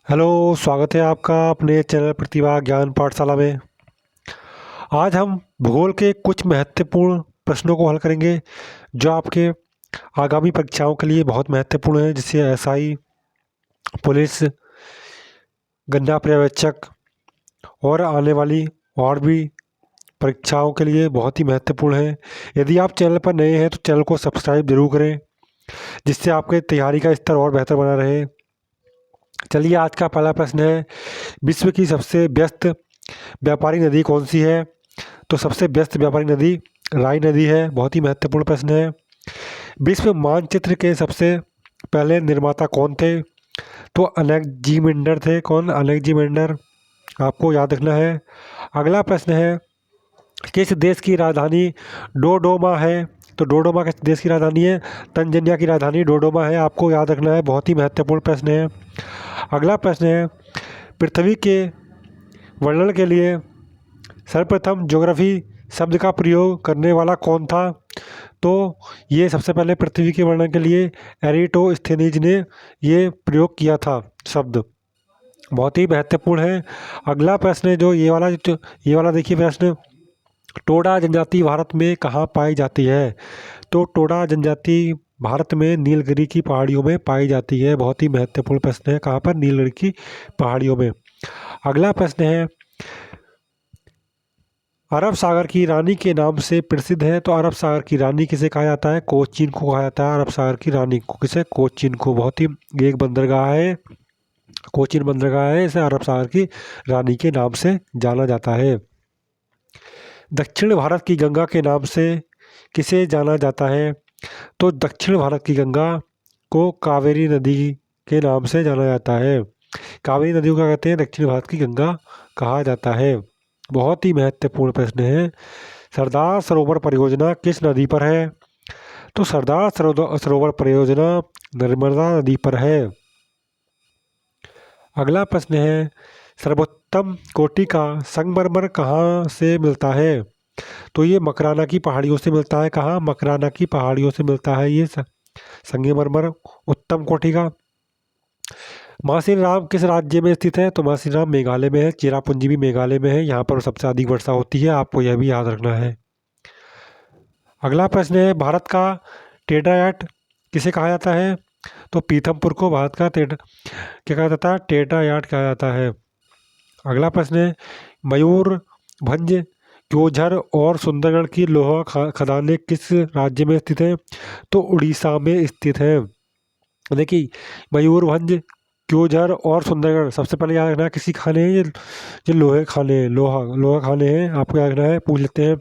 Hello. स्वागत है आपका अपने चैनल प्रतिभा ज्ञान पाठशाला में। आज हम भूगोल के कुछ महत्वपूर्ण प्रश्नों को हल करेंगे जो आपके आगामी परीक्षाओं के लिए बहुत महत्वपूर्ण है, जैसे एसआई, पुलिस, गन्ना पर्यवेक्षक और आने वाली और भी परीक्षाओं के लिए बहुत ही महत्वपूर्ण है। यदि आप चैनल पर नए हैं तो चैनल को सब्सक्राइब जरूर करें, जिससे आपके तैयारी का स्तर और बेहतर बना रहे। चलिए, आज का पहला प्रश्न है, विश्व की सबसे व्यस्त व्यापारी नदी कौन सी है? तो सबसे व्यस्त व्यापारी नदी राई नदी है। बहुत ही महत्वपूर्ण प्रश्न है। विश्व मानचित्र के सबसे पहले निर्माता कौन थे? तो अलेक्जेंडर थे। कौन? अलेक्जेंडर। आपको याद रखना है। अगला प्रश्न है, किस देश की राजधानी डोडोमा है? तो डोडोमा किस देश की राजधानी है? तंजानिया की राजधानी डोडोमा है। आपको याद रखना है। बहुत ही महत्वपूर्ण प्रश्न है। अगला प्रश्न है, पृथ्वी के वर्णन के लिए सर्वप्रथम ज्योग्राफी शब्द का प्रयोग करने वाला कौन था? तो ये सबसे पहले पृथ्वी के वर्णन के लिए एरिटोस्थेनीज ने ये प्रयोग किया था शब्द। बहुत ही महत्वपूर्ण है। अगला प्रश्न है जो ये वाला देखिए प्रश्न, टोडा जनजाति भारत में कहाँ पाई जाती है? तो टोडा जनजाति भारत में नीलगिरी की पहाड़ियों में पाई जाती है। बहुत ही महत्वपूर्ण प्रश्न है। कहाँ पर? नीलगिरी की पहाड़ियों में। अगला प्रश्न है, अरब सागर की रानी के नाम से प्रसिद्ध है। तो अरब सागर की रानी किसे कहा जाता है? कोचीन को कहा जाता है। अरब सागर की रानी को किसे? कोचीन को। बहुत ही एक बंदरगाह है, कोचीन बंदरगाह है, इसे अरब सागर की रानी के नाम से जाना जाता है। दक्षिण भारत की गंगा के नाम से किसे जाना जाता है? तो दक्षिण भारत की गंगा को कावेरी नदी के नाम से जाना जाता है। कावेरी नदी को क्या कहते हैं? दक्षिण भारत की गंगा कहा जाता है। बहुत ही महत्वपूर्ण प्रश्न है। सरदार सरोवर परियोजना किस नदी पर है? तो सरदार सरोवर परियोजना नर्मदा नदी पर है। अगला प्रश्न है, सर्वोत्तम कोटि का संगमरमर कहाँ से मिलता है? तो ये मकराना की पहाड़ियों से मिलता है। कहाँ? मकराना की पहाड़ियों से मिलता है ये संगमरमर उत्तम कोटि का। मासिनराम किस राज्य में स्थित है? तो मासिनराम मेघालय में है। चेरापूंजी भी मेघालय में है। यहाँ पर सबसे अधिक वर्षा होती है। आपको यह भी याद रखना है। अगला प्रश्न है, भारत का टेट्रायाट किसे कहा जाता है? तो पीथमपुर को भारत का क्या कहा जाता है? टेट्रायाट कहा जाता है। अगला प्रश्न है, मयूरभंज, क्योंझर और सुंदरगढ़ की लोहा खदानें किस राज्य में स्थित हैं? तो उड़ीसा में स्थित है। देखिए, मयूरभंज, क्योंझर और सुंदरगढ़ सबसे पहले याद रखना है किसी खाने हैं ये लोहे खाने हैं। लोहा लोहा खाने हैं। आपको याद रखना है। पूछ लेते हैं,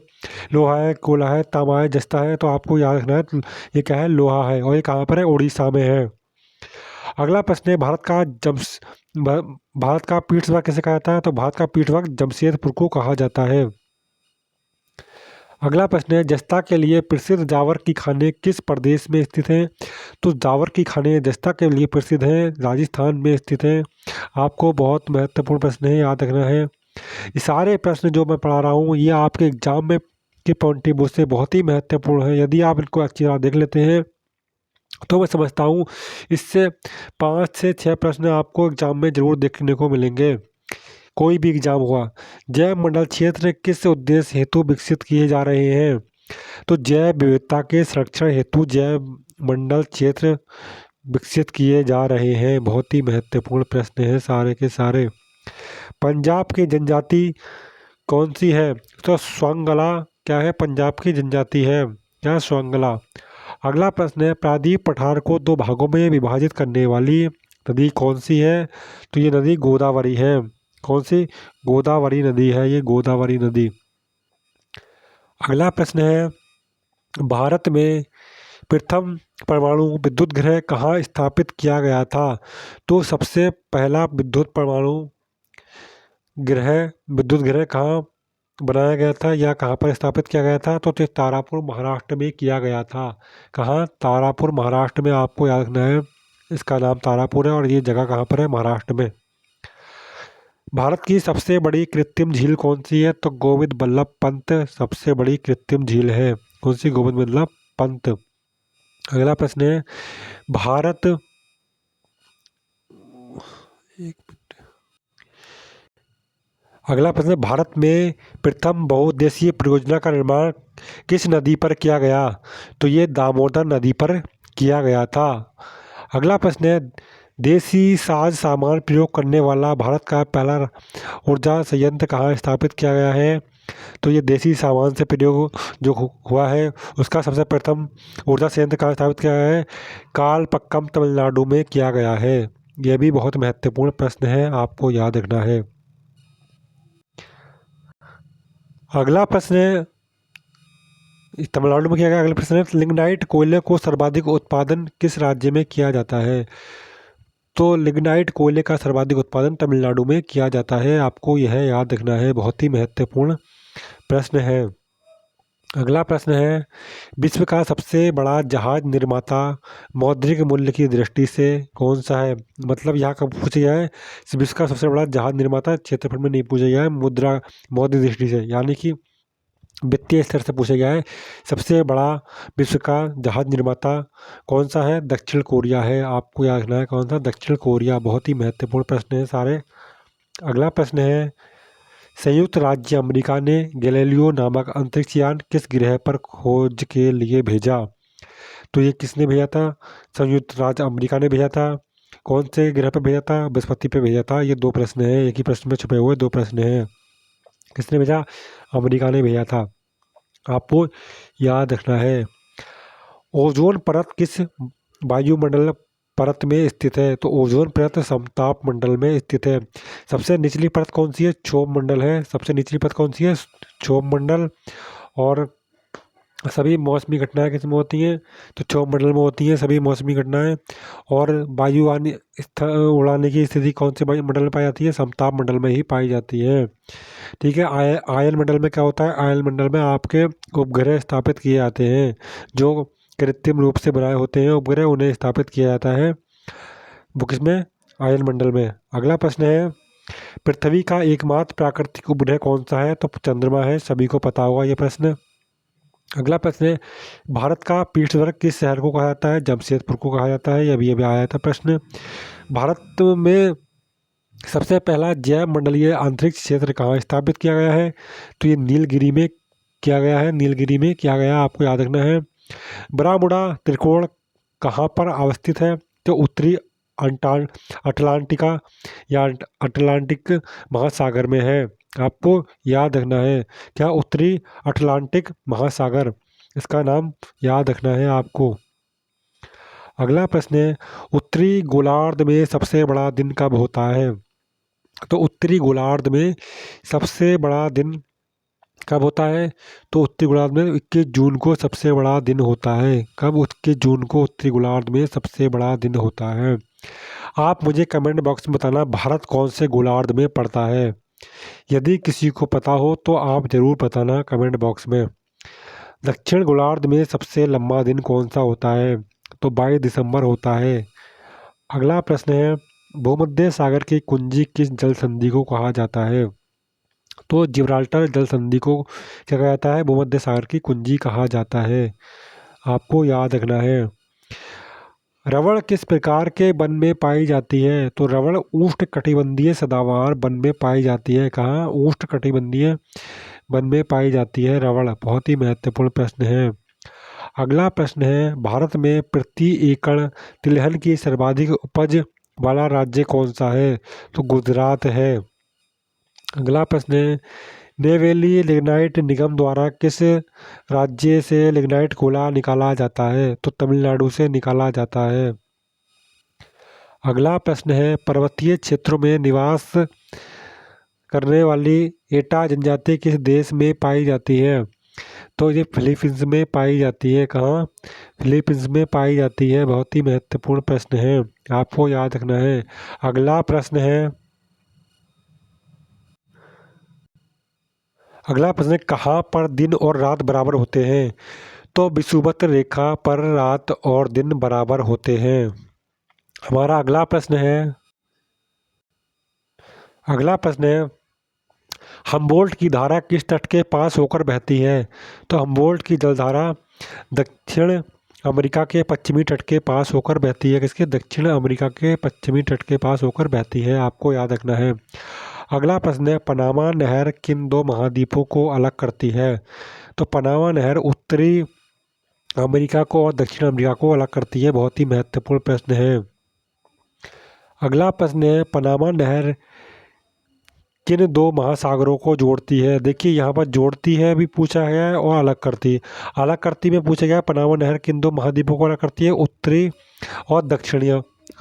लोहा है, कोला है, तांबा है, जस्ता है। तो आपको याद रखना है ये क्या है? लोहा है। और ये कहाँ पर है? उड़ीसा में है। अगला प्रश्न है, भारत का पीठवर्ग किसे कहा जाता है? तो भारत का पीठवर्ग जमशेदपुर को कहा जाता है। अगला प्रश्न है, जस्ता के लिए प्रसिद्ध जावर की खाने किस प्रदेश में स्थित हैं? तो जावर की खाने जस्ता के लिए प्रसिद्ध हैं, राजस्थान में स्थित हैं। आपको बहुत महत्वपूर्ण प्रश्न है, याद रखना है। ये सारे प्रश्न जो मैं पढ़ा रहा हूँ ये आपके एग्जाम में के पॉइंट ऑफ व्यू से बहुत ही महत्वपूर्ण है। यदि आप इनको अच्छी तरह देख लेते हैं तो मैं समझता हूँ इससे 5 से 6 प्रश्न आपको एग्जाम में जरूर देखने को मिलेंगे, कोई भी एग्जाम हुआ। जैव मंडल क्षेत्र किस उद्देश्य हेतु विकसित किए जा रहे हैं? तो जैव विविधता के संरक्षण हेतु जैव मंडल क्षेत्र विकसित किए जा रहे हैं। बहुत ही महत्वपूर्ण प्रश्न है सारे के सारे। पंजाब की जनजाति कौन सी है? तो स्वांगला क्या है? पंजाब की जनजाति है। क्या? स्वांगला। अगला प्रश्न है, प्रायद्वीप पठार को 2 भागों में विभाजित करने वाली नदी कौन सी है? तो ये नदी गोदावरी है। कौन सी? गोदावरी नदी है ये, गोदावरी नदी। अगला प्रश्न है, भारत में प्रथम परमाणु विद्युत गृह कहाँ स्थापित किया गया था? तो सबसे पहला विद्युत ग्रह कहाँ बनाया गया था या कहाँ पर स्थापित किया गया था? तो तारापुर महाराष्ट्र में किया गया था। कहाँ? तारापुर महाराष्ट्र में। आपको याद रखना है, इसका नाम तारापुर है और ये जगह कहाँ पर है? महाराष्ट्र में। भारत की सबसे बड़ी कृत्रिम झील कौन सी है? तो गोविंद बल्लभ पंत सबसे बड़ी कृत्रिम झील है। कौन सी? गोविंद बल्लभ पंत। अगला प्रश्न है, भारत एक अगला प्रश्न है, भारत में प्रथम बहुउद्देशीय परियोजना का निर्माण किस नदी पर किया गया? तो ये दामोदर नदी पर किया गया था। अगला प्रश्न है, देसी साज सामान प्रयोग करने वाला भारत का पहला ऊर्जा संयंत्र कहाँ स्थापित किया गया है? तो ये देसी सामान से प्रयोग जो हुआ है उसका सबसे प्रथम ऊर्जा संयंत्र कहाँ स्थापित किया गया है? कालपक्कम तमिलनाडु में किया गया है। यह भी बहुत महत्वपूर्ण प्रश्न है, आपको याद रखना है। अगला प्रश्न है, तमिलनाडु में किया गया। अगला प्रश्न है, लिग्नाइट कोयले को सर्वाधिक उत्पादन किस राज्य में किया जाता है? तो लिग्नाइट कोयले का सर्वाधिक उत्पादन तमिलनाडु में किया जाता है, आपको यह याद रखना है, बहुत ही महत्वपूर्ण प्रश्न है। अगला प्रश्न है, विश्व का सबसे बड़ा जहाज निर्माता मौद्रिक मूल्य की दृष्टि से कौन सा है? मतलब यहाँ कब पूछा गया है, विश्व का सबसे बड़ा जहाज निर्माता क्षेत्रफल में नहीं पूछा गया है, मुद्रा मौद्रिक दृष्टि से, यानी कि वित्तीय स्तर से पूछा गया है। सबसे बड़ा विश्व का जहाज निर्माता कौन सा है? दक्षिण कोरिया है, आपको याद रखना है कौन सा? दक्षिण कोरिया। बहुत ही महत्वपूर्ण प्रश्न है सारे। अगला प्रश्न है, संयुक्त राज्य अमेरिका ने गैलीलियो नामक अंतरिक्ष यान किस ग्रह पर खोज के लिए भेजा? तो ये किसने भेजा था? संयुक्त राज्य अमेरिका ने भेजा था। कौन से ग्रह पर भेजा था? बृहस्पति पे भेजा था। ये दो प्रश्न हैं, एक ही प्रश्न में छुपे हुए दो प्रश्न हैं। किसने भेजा? अमेरिका ने भेजा था, आपको याद रखना है। ओजोन परत किस वायुमंडल परत में स्थित है? तो ओजोन परत समताप मंडल में स्थित है। सबसे निचली परत कौन सी है? क्षोभ मंडल है। सबसे निचली परत कौन सी है? क्षोभ मंडल। और सभी मौसमी घटनाएं किस में होती हैं? तो क्षोभ मंडल में होती हैं सभी मौसमी घटनाएं। और वायु उड़ाने की स्थिति कौन से मंडल में पाई जाती है? समताप मंडल में ही पाई जाती है। ठीक है। आयन मंडल में क्या होता है? आयन मंडल में आपके उपग्रह स्थापित किए जाते हैं, जो कृत्रिम रूप से बनाए होते हैं उपग्रह, उन्हें स्थापित किया जाता है वो किसमें? आयन मंडल में। अगला प्रश्न है, पृथ्वी का एकमात्र प्राकृतिक उपग्रह कौन सा है? तो चंद्रमा है, सभी को पता होगा ये प्रश्न। अगला प्रश्न है, भारत का पीठवर्ग किस शहर को कहा जाता है? जमशेदपुर को कहा जाता है। अभी अभी आया था प्रश्न। भारत में सबसे पहला जैव मंडलीय अंतरिक्ष क्षेत्र कहाँ स्थापित किया गया है? तो ये नीलगिरी में किया गया है, नीलगिरी में किया गया, आपको याद रखना है। बरामुडा त्रिकोण कहाँ पर अवस्थित है? तो उत्तरी अटलांटिका या अटलांटिक महासागर में है, आपको याद रखना है। क्या? उत्तरी अटलांटिक महासागर, इसका नाम याद रखना है आपको। अगला प्रश्न है, उत्तरी गोलार्ध में सबसे बड़ा दिन कब होता है? तो उत्तरी गोलार्ध में सबसे बड़ा दिन कब होता है? तो उत्तरी गोलार्ध में 21 जून को सबसे बड़ा दिन होता है। कब? 21 जून को उत्तरी गोलार्ध में सबसे बड़ा दिन होता है। आप मुझे कमेंट बॉक्स में बताना, भारत कौन से गोलार्ध में पड़ता है? यदि किसी को पता हो तो आप ज़रूर बताना कमेंट बॉक्स में। दक्षिण गोलार्ध में सबसे लंबा दिन कौन सा होता है? तो 22 दिसंबर होता है। अगला प्रश्न है, भूमध्य सागर की कुंजी किस जल संधि को कहा जाता है? तो जिब्राल्टर जल संधि को क्या कहा जाता है? भूमध्य सागर की कुंजी कहा जाता है, आपको याद रखना है। रबड़ किस प्रकार के वन में पाई जाती है? तो रबड़ उष्णकटिबंधीय सदाबहार वन में पाई जाती है। कहाँ? उष्णकटिबंधीय वन में पाई जाती है रबड़। बहुत ही महत्वपूर्ण प्रश्न है। अगला प्रश्न है, भारत में प्रति एकड़ तिलहन की सर्वाधिक उपज वाला राज्य कौन सा है? तो गुजरात है। अगला प्रश्न है, नेवेली लिग्नाइट निगम द्वारा किस राज्य से लिग्नाइट कोयला निकाला जाता है? तो तमिलनाडु से निकाला जाता है। अगला प्रश्न है, पर्वतीय क्षेत्रों में निवास करने वाली एटा जनजाति किस देश में पाई जाती है? तो ये फिलीपींस में पाई जाती है। कहाँ? फिलीपींस में पाई जाती है। बहुत ही महत्वपूर्ण प्रश्न है, आपको याद रखना है। अगला प्रश्न है, कहाँ पर दिन और रात बराबर होते हैं? तो विषुवत रेखा पर रात और दिन बराबर होते हैं। हमारा अगला प्रश्न है, हम्बोल्ट की धारा किस तट के पास होकर बहती है? तो हम्बोल्ट की जलधारा दक्षिण अमेरिका के पश्चिमी तट के पास होकर बहती है। किसके? दक्षिण अमेरिका के पश्चिमी तट के पास होकर बहती है, आपको याद रखना है। अगला प्रश्न है, पनामा नहर किन दो महाद्वीपों को अलग करती है? तो पनामा नहर उत्तरी अमेरिका को और दक्षिण अमेरिका को अलग करती है। बहुत ही महत्वपूर्ण प्रश्न है। अगला प्रश्न है, पनामा नहर किन दो महासागरों को जोड़ती है? देखिए यहाँ पर जोड़ती है भी पूछा गया है और अलग करती है। अलग करती में पूछा गया है, पनामा नहर किन दो महाद्वीपों को अलग करती है? उत्तरी और दक्षिणी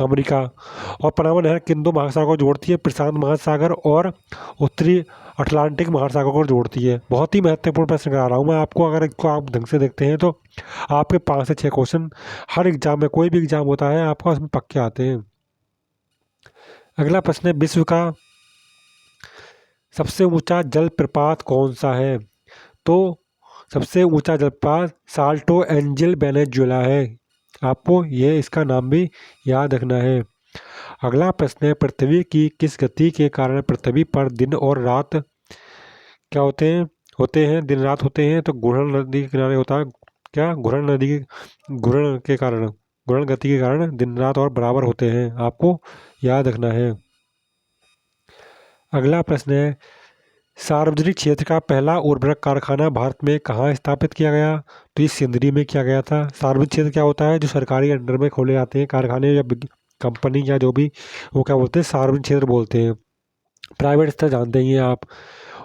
अमेरिका। और पनामा नहर किन दो महासागरों को जोड़ती है? प्रशांत महासागर और उत्तरी अटलांटिक महासागर को जोड़ती है। बहुत ही महत्वपूर्ण प्रश्न करा रहा हूँ मैं आपको। अगर इसको आप ढंग से देखते हैं तो आपके 5 से 6 क्वेश्चन हर एग्जाम में, कोई भी एग्जाम होता है आपका, उसमें पक्के आते हैं। अगला प्रश्न है, विश्व का सबसे ऊंचा जलप्रपात कौन सा है? तो सबसे ऊंचा जलप्रपात साल्टो एंजिल वेनेजुएला है। आपको ये इसका नाम भी याद रखना है। अगला प्रश्न है, पृथ्वी की किस गति के कारण पृथ्वी पर दिन और रात क्या होते हैं दिन रात होते हैं? तो घूर्णन नदी के किनारे होता है क्या? घूर्णन के कारण, घूर्णन गति के कारण दिन रात और बराबर होते हैं। आपको याद रखना है। अगला प्रश्न है, सार्वजनिक क्षेत्र का पहला उर्वरक कारखाना भारत में कहाँ स्थापित किया गया? तो ये सिंदरी में किया गया था। सार्वजनिक क्षेत्र क्या होता है? जो सरकारी अंडर में खोले जाते हैं कारखाने या कंपनी या जो भी, वो क्या बोलते हैं? सार्वजनिक क्षेत्र बोलते हैं। प्राइवेट स्तर जानते ही हैं आप,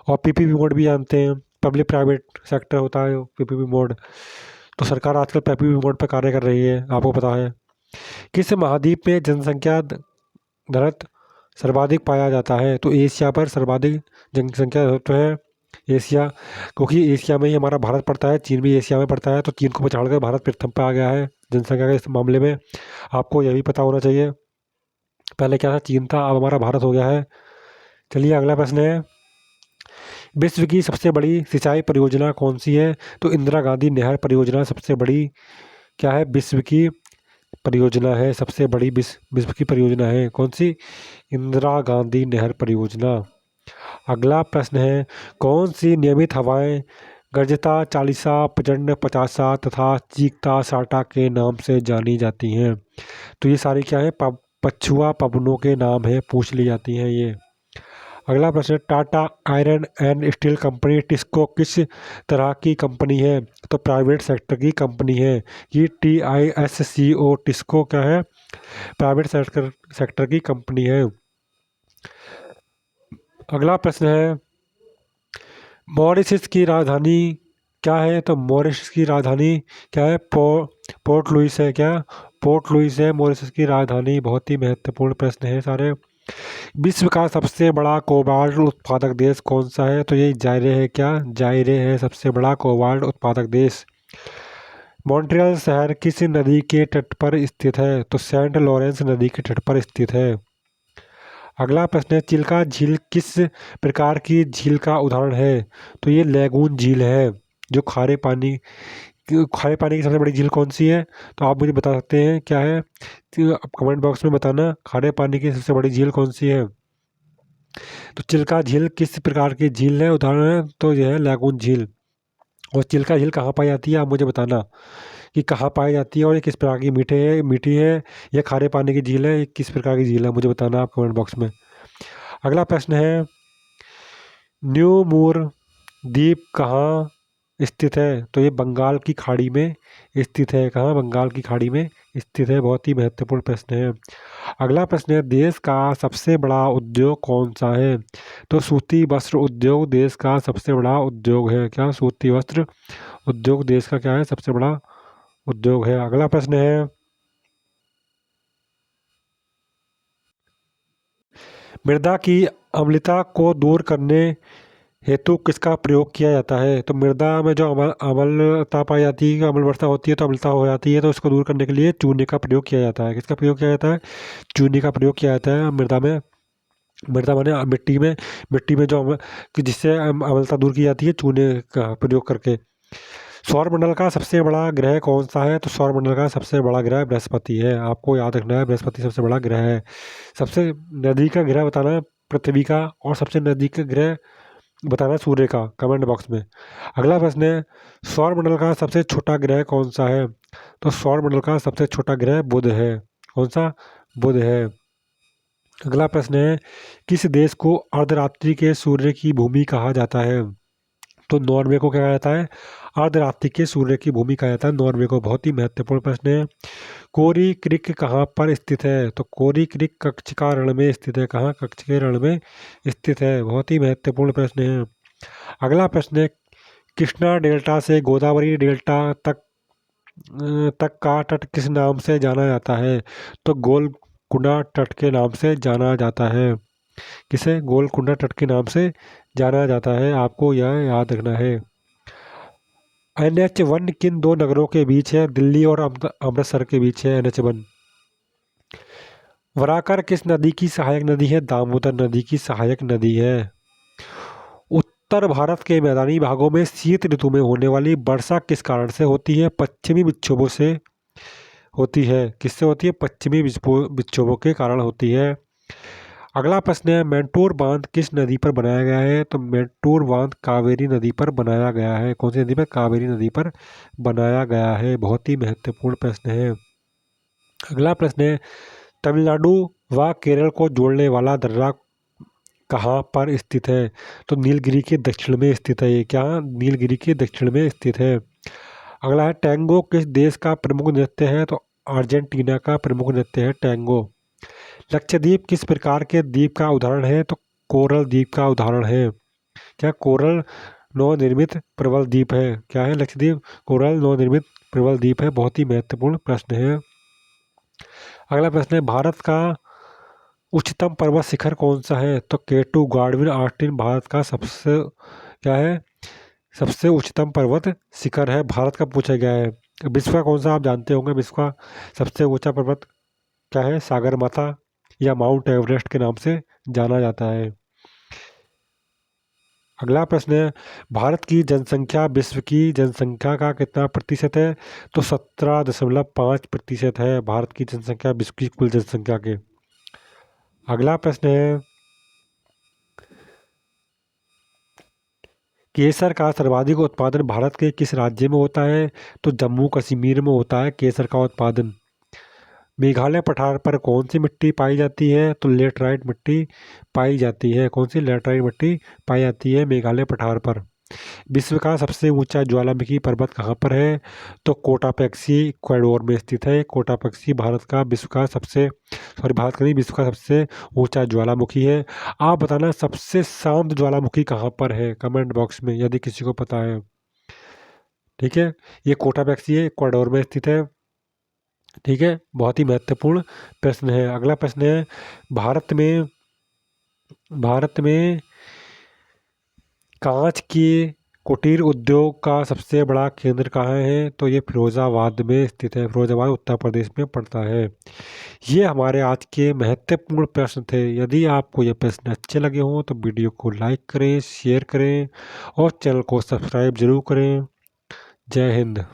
और पीपीपी मोड भी जानते हैं। पब्लिक प्राइवेट सेक्टर होता है पीपीपी मोड। तो सरकार आजकल पीपीपी मोड पर कार्य कर रही है, आपको पता है। किस महाद्वीप में जनसंख्या घनत्व सर्वाधिक पाया जाता है? तो एशिया पर सर्वाधिक जनसंख्या घनत्व है एशिया, क्योंकि एशिया में ही हमारा भारत पड़ता है। चीन भी एशिया में पड़ता है, तो चीन को पछाड़कर भारत प्रथम पर आ गया है जनसंख्या के इस मामले में। आपको यह भी पता होना चाहिए। पहले क्या था? चीन था, अब हमारा भारत हो गया है। चलिए अगला प्रश्न है, विश्व की सबसे बड़ी सिंचाई परियोजना कौन सी है? तो इंदिरा गांधी नहर परियोजना सबसे बड़ी क्या है? विश्व की परियोजना है। सबसे बड़ी विश्व की परियोजना है। कौन सी? इंदिरा गांधी नहर परियोजना। अगला प्रश्न है, कौन सी नियमित हवाएं गर्जता, चालीसा, प्रचंड, पचासा तथा चीखता साटा के नाम से जानी जाती हैं? तो ये सारी क्या है? पछुआ पवनों के नाम है, पूछ ली जाती हैं ये। अगला प्रश्न, Tata iron and steel company TISCO किस तरह की कंपनी है? तो प्राइवेट सेक्टर की कंपनी है। ये TISCO टिस्को क्या है? प्राइवेट सेक्टर की कंपनी है। अगला प्रश्न है, मॉरिशस की राजधानी क्या है? तो मॉरिशस की राजधानी क्या है? पोर्ट लुइस है। क्या? पोर्ट लुइस है मॉरिशस की राजधानी। बहुत ही महत्वपूर्ण प्रश्न है सारे। विश्व का सबसे बड़ा कोबाल्ट उत्पादक देश कौन सा है? तो ये जायरे है। क्या? जायरे है सबसे बड़ा कोबाल्ट उत्पादक देश। मॉन्ट्रियल शहर किस नदी के तट पर स्थित है? तो सेंट लॉरेंस नदी के तट पर स्थित है। अगला प्रश्न है, चिल्का झील किस प्रकार की झील का उदाहरण है? तो ये लैगून झील है। जो खारे पानी की सबसे बड़ी झील कौन सी है? तो आप मुझे बता सकते हैं क्या है? तो आप कमेंट बॉक्स में बताना, खारे पानी की सबसे बड़ी झील कौन सी है? तो चिल्का झील किस प्रकार की झील है? उदाहरण है तो यह है लैगून झील। और चिल्का झील कहाँ पाई जाती है? आप मुझे बताना कि कहाँ पाई जाती है और ये किस प्रकार की मीठी है या खारे पानी की झील है, ये किस प्रकार की झील है, मुझे बताना आप कमेंट बॉक्स में। अगला प्रश्न है, न्यू मूर द्वीप कहाँ स्थित है? तो ये बंगाल की खाड़ी में स्थित है। कहाँ? बंगाल की खाड़ी में स्थित है। बहुत ही महत्वपूर्ण प्रश्न है। अगला प्रश्न है, देश का सबसे बड़ा उद्योग कौन सा है? तो सूती वस्त्र उद्योग देश का सबसे बड़ा उद्योग है। क्या? सूती वस्त्र उद्योग देश का क्या है? सबसे बड़ा उद्योग है। अगला प्रश्न है, मृदा की अम्लता को दूर करने हेतु किसका प्रयोग किया जाता है? तो मृदा में जो अम्लता पाई जाती है, अम्ल वर्षा होती है तो अम्लता हो जाती है, तो उसको दूर करने के लिए चूने का प्रयोग किया जाता है। किसका प्रयोग किया जाता है? चूने का प्रयोग किया जाता है मृदा में। मृदा माने मिट्टी में जो कि जिससे अम्लता दूर की जाती है, चूने का प्रयोग करके। सौरमंडल का सबसे बड़ा ग्रह कौन सा है? तो सौरमंडल का सबसे बड़ा ग्रह बृहस्पति है। आपको याद रखना है, बृहस्पति सबसे बड़ा ग्रह है। सबसे नज़दीक का ग्रह बताना है पृथ्वी का, और सबसे नज़दीक का ग्रह बताना सूर्य का, कमेंट बॉक्स में। अगला प्रश्न है, सौरमंडल का सबसे छोटा ग्रह कौन सा है? तो सौरमंडल का सबसे छोटा ग्रह बुध है। कौन सा? बुध है। अगला प्रश्न है, किस देश को अर्धरात्रि के सूर्य की भूमि कहा जाता है? तो नॉर्वे को क्या कहा जाता है? अर्धरात्रि के सूर्य की भूमि कहा जाता है नॉर्वे को। बहुत ही महत्वपूर्ण प्रश्न है। कोरी क्रीक कहाँ पर स्थित है? तो कोरी क्रीक कच्छ का रण में स्थित है। कहाँ? कच्छ के रण में स्थित है। बहुत ही महत्वपूर्ण प्रश्न है। अगला प्रश्न है, कृष्णा डेल्टा से गोदावरी डेल्टा तक का तट किस नाम से जाना जाता है? तो गोलकुंडा तट के नाम से जाना जाता है। किसे? गोलकुंडा तट के नाम से जाना जाता है। आपको यह याद रखना है। NH1 किन दो नगरों के बीच है? दिल्ली और अमृतसर के बीच है NH1। वराकर किस नदी की सहायक नदी है? दामोदर नदी की सहायक नदी है। उत्तर भारत के मैदानी भागों में शीत ऋतु में होने वाली वर्षा किस कारण से होती है? पश्चिमी विक्षोभों से होती है। किससे होती है? पश्चिमी विक्षोभों के कारण होती है। अगला प्रश्न है, मैंटूर बांध किस नदी पर बनाया गया है? तो मैंटूर बांध कावेरी नदी पर बनाया गया है। कौन सी नदी पर? कावेरी नदी पर बनाया गया है। बहुत ही महत्वपूर्ण प्रश्न है। अगला प्रश्न है, तमिलनाडु व केरल को जोड़ने वाला दर्रा कहाँ पर स्थित है? तो नीलगिरी के दक्षिण में स्थित है। ये क्या? नीलगिरी के दक्षिण में स्थित है। अगला है, टैंगो किस देश का प्रमुख नृत्य है? तो अर्जेंटीना का प्रमुख नृत्य है टैंगो। लक्षद्वीप किस प्रकार के द्वीप का उदाहरण है? तो कोरल द्वीप का उदाहरण है। क्या? कोरल नवनिर्मित प्रबल द्वीप है। क्या है? लक्षद्वीप कोरल नवनिर्मित प्रबल द्वीप है। बहुत ही महत्वपूर्ण प्रश्न है। अगला प्रश्न है, भारत का उच्चतम पर्वत शिखर कौन सा है? तो K2 गार्डविन ऑस्टिन भारत का सबसे क्या है? सबसे उच्चतम पर्वत शिखर है। भारत का पूछा गया है। विश्व का कौन सा आप जानते होंगे? विश्व का सबसे ऊंचा पर्वत क्या है? सागरमाथा या माउंट एवरेस्ट के नाम से जाना जाता है। अगला प्रश्न है, भारत की जनसंख्या विश्व की जनसंख्या का कितना प्रतिशत है? तो 17.5% है भारत की जनसंख्या विश्व की कुल जनसंख्या के। अगला प्रश्न है, केसर का सर्वाधिक उत्पादन भारत के किस राज्य में होता है? तो जम्मू कश्मीर में होता है केसर का उत्पादन। मेघालय पठार पर कौन सी मिट्टी पाई जाती है? तो लेटराइट मिट्टी पाई जाती है। कौन सी? लेटराइट मिट्टी पाई जाती है मेघालय पठार पर। विश्व का सबसे ऊंचा ज्वालामुखी पर्वत कहाँ पर है? तो कोटापेक्सी इक्वाडोर में स्थित है। कोटापेक्सी भारत का नहीं, विश्व का सबसे ऊंचा ज्वालामुखी है। आप बताना सबसे शांत ज्वालामुखी कहाँ पर है, कमेंट बॉक्स में, यदि किसी को पता है। ठीक है, ये कोटापेक्सी है, इक्वाडोर में स्थित है। ठीक है, बहुत ही महत्वपूर्ण प्रश्न है। अगला प्रश्न है, भारत में कांच के कुटीर उद्योग का सबसे बड़ा केंद्र कहाँ है? तो ये फिरोजाबाद में स्थित है। फिरोजाबाद उत्तर प्रदेश में पड़ता है। ये हमारे आज के महत्वपूर्ण प्रश्न थे। यदि आपको ये प्रश्न अच्छे लगे हों तो वीडियो को लाइक करें, शेयर करें और चैनल को सब्सक्राइब जरूर करें। जय हिंद।